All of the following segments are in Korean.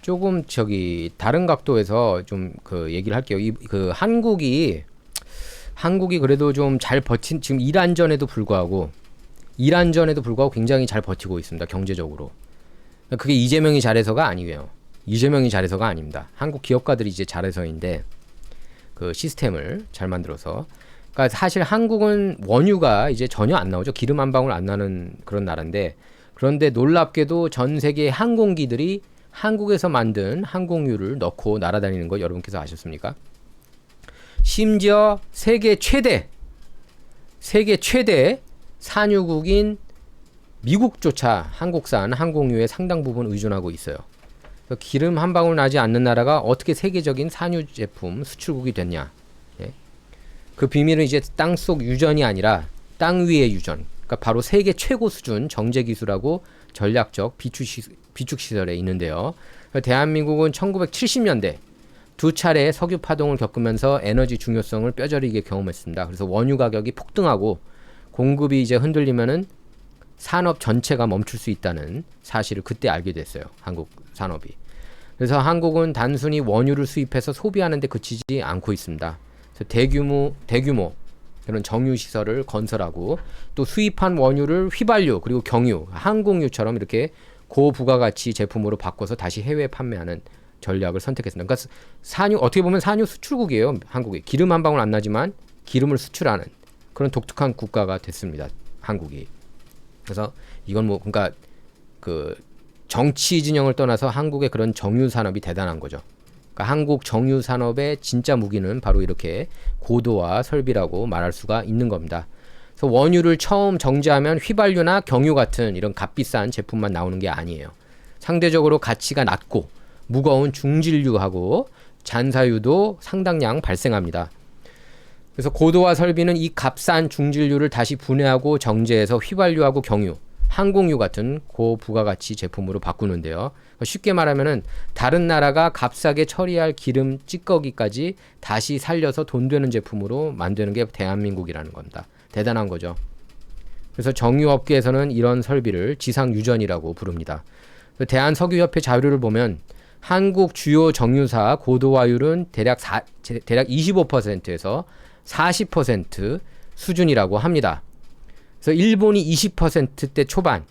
조금 저기 다른 각도에서 좀 그 얘기를 할게요. 그 한국이 그래도 좀 잘 버틴, 지금 이란전에도 불구하고 굉장히 잘 버티고 있습니다. 경제적으로. 그게 이재명이 잘해서가 아니에요. 이재명이 잘해서가 아닙니다. 한국 기업가들이 이제 잘해서인데, 그 시스템을 잘 만들어서. 그러니까 사실 한국은 원유가 이제 전혀 안 나오죠. 기름 한 방울 안 나는 그런 나라인데, 그런데 놀랍게도 전 세계 항공기들이 한국에서 만든 항공유를 넣고 날아다니는 거 여러분께서 아셨습니까? 심지어 세계 최대 산유국인 미국조차 한국산 항공유에 상당 부분 의존하고 있어요. 기름 한 방울 나지 않는 나라가 어떻게 세계적인 산유 제품 수출국이 됐냐? 예? 그 비밀은 이제 땅속 유전이 아니라 땅 위의 유전. 그러니까 바로 세계 최고 수준 정제 기술하고 전략적 비축 시설에 있는데요. 대한민국은 1970년대 두 차례 석유 파동을 겪으면서 에너지 중요성을 뼈저리게 경험했습니다. 그래서 원유 가격이 폭등하고 공급이 이제 흔들리면은 산업 전체가 멈출 수 있다는 사실을 그때 알게 됐어요. 한국 산업이. 그래서 한국은 단순히 원유를 수입해서 소비하는 데 그치지 않고 있습니다. 그래서 대규모 그런 정유 시설을 건설하고 또 수입한 원유를 휘발유 그리고 경유, 항공유처럼 이렇게 고부가가치 제품으로 바꿔서 다시 해외에 판매하는 전략을 선택했습니다. 그러니까 어떻게 보면 산유 수출국이에요. 한국이. 기름 한 방울 안 나지만 기름을 수출하는 그런 독특한 국가가 됐습니다. 한국이. 그래서 이건 뭐 그러니까 그 정치 진영을 떠나서 한국의 그런 정유 산업이 대단한 거죠. 그러니까 한국 정유 산업의 진짜 무기는 바로 이렇게 고도화 설비라고 말할 수가 있는 겁니다. 그래서 원유를 처음 정제하면 휘발유나 경유 같은 이런 값비싼 제품만 나오는 게 아니에요. 상대적으로 가치가 낮고 무거운 중진류하고 잔사유도 상당량 발생합니다. 그래서 고도화 설비는 이 값싼 중진류를 다시 분해하고 정제해서 휘발유하고 경유, 항공유 같은 고부가가치 제품으로 바꾸는데요. 쉽게 말하면은 다른 나라가 값싸게 처리할 기름 찌꺼기까지 다시 살려서 돈 되는 제품으로 만드는 게 대한민국이라는 겁니다. 대단한 거죠. 그래서 정유업계에서는 이런 설비를 지상유전이라고 부릅니다. 대한석유협회 자료를 보면 한국 주요 정유사 고도화율은 대략 25%에서 40% 수준이라고 합니다. 그래서 일본이 20%대 초반,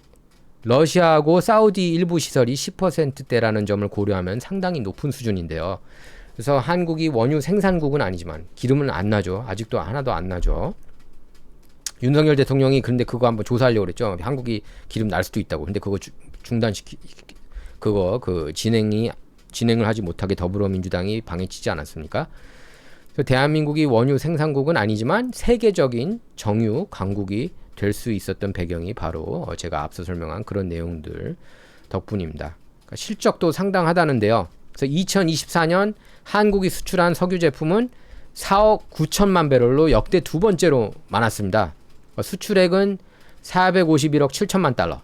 러시아하고 사우디 일부 시설이 10%대라는 점을 고려하면 상당히 높은 수준인데요. 그래서 한국이 원유 생산국은 아니지만 기름은 안 나죠. 아직도 하나도 안 나죠. 윤석열 대통령이 근데 그거 한번 조사하려고 그랬죠. 한국이 기름 날 수도 있다고. 근데 그거 진행을 하지 못하게 더불어민주당이 방해치지 않았습니까? 그래서 대한민국이 원유 생산국은 아니지만 세계적인 정유 강국이 될 수 있었던 배경이 바로 제가 앞서 설명한 그런 내용들 덕분입니다. 그러니까 실적도 상당하다는데요. 그래서 2024년 한국이 수출한 석유 제품은 4억 9천만 배럴로 역대 두 번째로 많았습니다. 수출액은 451억 7천만 달러.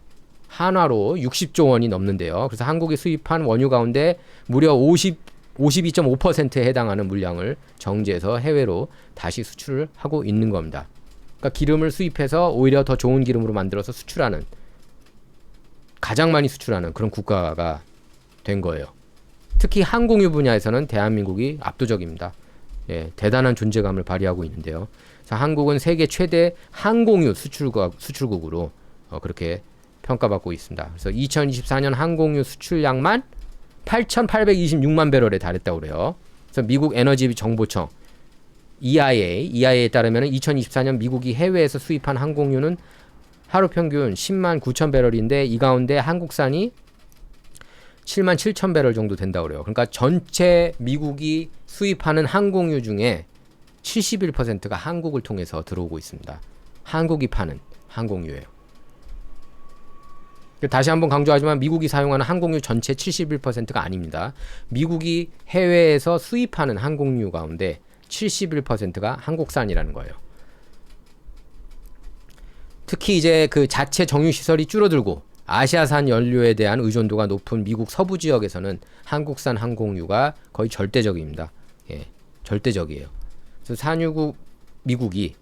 한화로 60조 원이 넘는데요. 그래서 한국이 수입한 원유 가운데 무려 52.5%에 해당하는 물량을 정제해서 해외로 다시 수출을 하고 있는 겁니다. 그러니까 기름을 수입해서 오히려 더 좋은 기름으로 만들어서 수출하는, 가장 많이 수출하는 그런 국가가 된 거예요. 특히 항공유 분야에서는 대한민국이 압도적입니다. 예, 대단한 존재감을 발휘하고 있는데요. 그래서 한국은 세계 최대 항공유 수출국으로 그렇게 평가받고 있습니다. 그래서 2024년 항공유 수출량만 8,826만 배럴에 달했다고 그래요. 그래서 미국 에너지 정보청 EIA에 따르면 2024년 미국이 해외에서 수입한 항공유는 하루 평균 10만 9천 배럴인데 이 가운데 한국산이 7만 7천 배럴 정도 된다고 그래요. 그러니까 전체 미국이 수입하는 항공유 중에 71%가 한국을 통해서 들어오고 있습니다. 한국이 파는 항공유예요. 다시 한번 강조하지만 미국이 사용하는 항공유 전체 71%가 아닙니다. 미국이 해외에서 수입하는 항공유 가운데 71%가 한국산이라는 거예요. 특히 이제 그 자체 정유 시설이 줄어들고 아시아산 연료에 대한 의존도가 높은 미국 서부 지역에서는 한국산 항공유가 거의 절대적입니다. 예, 절대적이에요. 그래서 산유국 미국이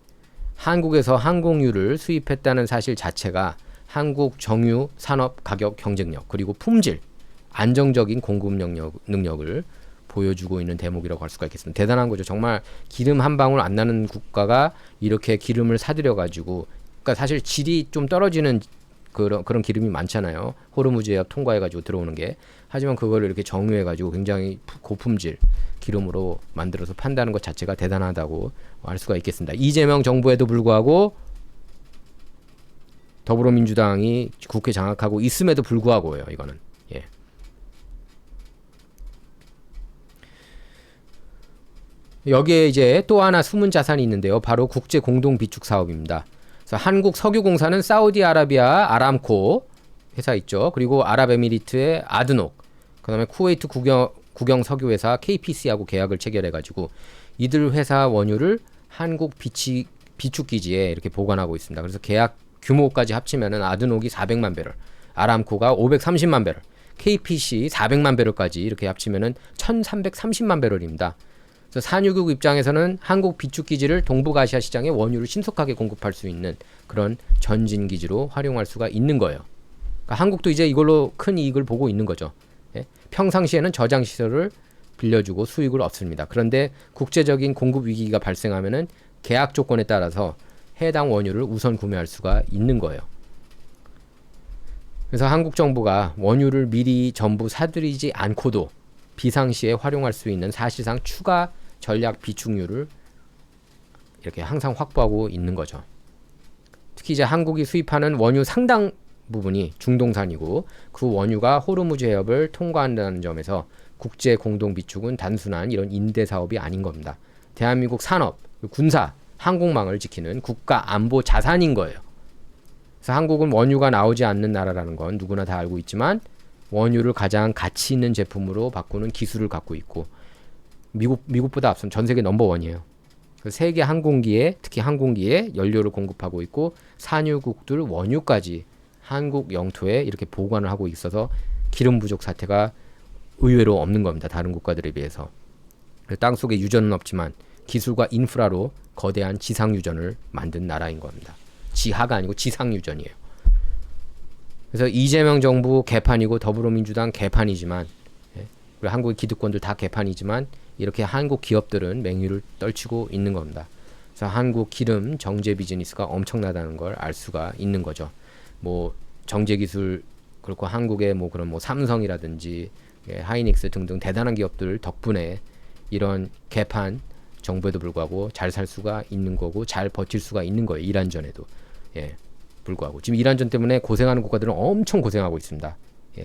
한국에서 항공유를 수입했다는 사실 자체가 한국 정유 산업 가격 경쟁력 그리고 품질 안정적인 공급 능력을 보여주고 있는 대목이라고 할 수가 있겠습니다. 대단한 거죠. 정말 기름 한 방울 안 나는 국가가 이렇게 기름을 사들여 가지고, 그러니까 사실 질이 좀 떨어지는 그런 기름이 많잖아요. 호르무즈 해협 통과해 가지고 들어오는 게. 하지만 그거를 이렇게 정유해 가지고 굉장히 고품질 기름으로 만들어서 판다는 것 자체가 대단하다고 할 수가 있겠습니다. 이재명 정부에도 불구하고 더불어민주당이 국회 장악하고 있음에도 불구하고요. 이거는. 예. 여기에 이제 또 하나 숨은 자산이 있는데요. 바로 국제 공동 비축 사업입니다. 그래서 한국석유공사는 사우디아라비아 아람코 회사 있죠. 그리고 아랍에미리트의 아드녹, 그다음에 쿠웨이트 국영 석유회사 KPC하고 계약을 체결해가지고 이들 회사 원유를 한국 비축기지에 이렇게 보관하고 있습니다. 그래서 계약 규모까지 합치면은 아드녹이 400만 배럴, 아람코가 530만 배럴, KPC 400만 배럴까지 이렇게 합치면은 1330만 배럴입니다. 그래서 산유국 입장에서는 한국 비축기지를 동북아시아 시장에 원유를 신속하게 공급할 수 있는 그런 전진기지로 활용할 수가 있는 거예요. 그러니까 한국도 이제 이걸로 큰 이익을 보고 있는 거죠. 예? 평상시에는 저장시설을 빌려주고 수익을 얻습니다. 그런데 국제적인 공급 위기가 발생하면은 계약 조건에 따라서 해당 원유를 우선 구매할 수가 있는 거예요. 그래서 한국 정부가 원유를 미리 전부 사들이지 않고도 비상시에 활용할 수 있는 사실상 추가 전략 비축률을 이렇게 항상 확보하고 있는 거죠. 특히 이제 한국이 수입하는 원유 상당 부분이 중동산이고 그 원유가 호르무즈 해협을 통과한다는 점에서 국제 공동 비축은 단순한 이런 임대 사업이 아닌 겁니다. 대한민국 산업, 군사, 항공망을 지키는 국가 안보 자산인 거예요. 그래서 한국은 원유가 나오지 않는 나라라는 건 누구나 다 알고 있지만 원유를 가장 가치 있는 제품으로 바꾸는 기술을 갖고 있고 미국보다 앞선 전 세계 넘버원이에요. 세계 항공기에 특히 항공기에 연료를 공급하고 있고 산유국들 원유까지 한국 영토에 이렇게 보관을 하고 있어서 기름 부족 사태가 의외로 없는 겁니다. 다른 국가들에 비해서. 땅속에 유전은 없지만 기술과 인프라로 거대한 지상 유전을 만든 나라인 겁니다. 지하가 아니고 지상 유전이에요. 그래서 이재명 정부 개판이고 더불어민주당 개판이지만 그리고 한국의 기득권들 다 개판이지만 이렇게 한국 기업들은 맹위를 떨치고 있는 겁니다. 그래서 한국 기름 정제 비즈니스가 엄청나다는 걸 알 수가 있는 거죠. 뭐 정제 기술 그렇고 한국의 뭐 그런 뭐 삼성이라든지 하이닉스 등등 대단한 기업들 덕분에 이런 개판 정부에도 불구하고 잘 살 수가 있는 거고 잘 버틸 수가 있는 거예요. 이란전에도 불구하고 지금 이란전 때문에 고생하는 국가들은 엄청 고생하고 있습니다.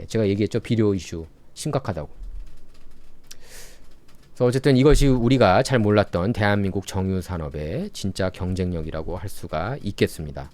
제가 얘기했죠. 비료 이슈 심각하다고. 그래서 어쨌든 이것이 우리가 잘 몰랐던 대한민국 정유 산업의 진짜 경쟁력이라고 할 수가 있겠습니다.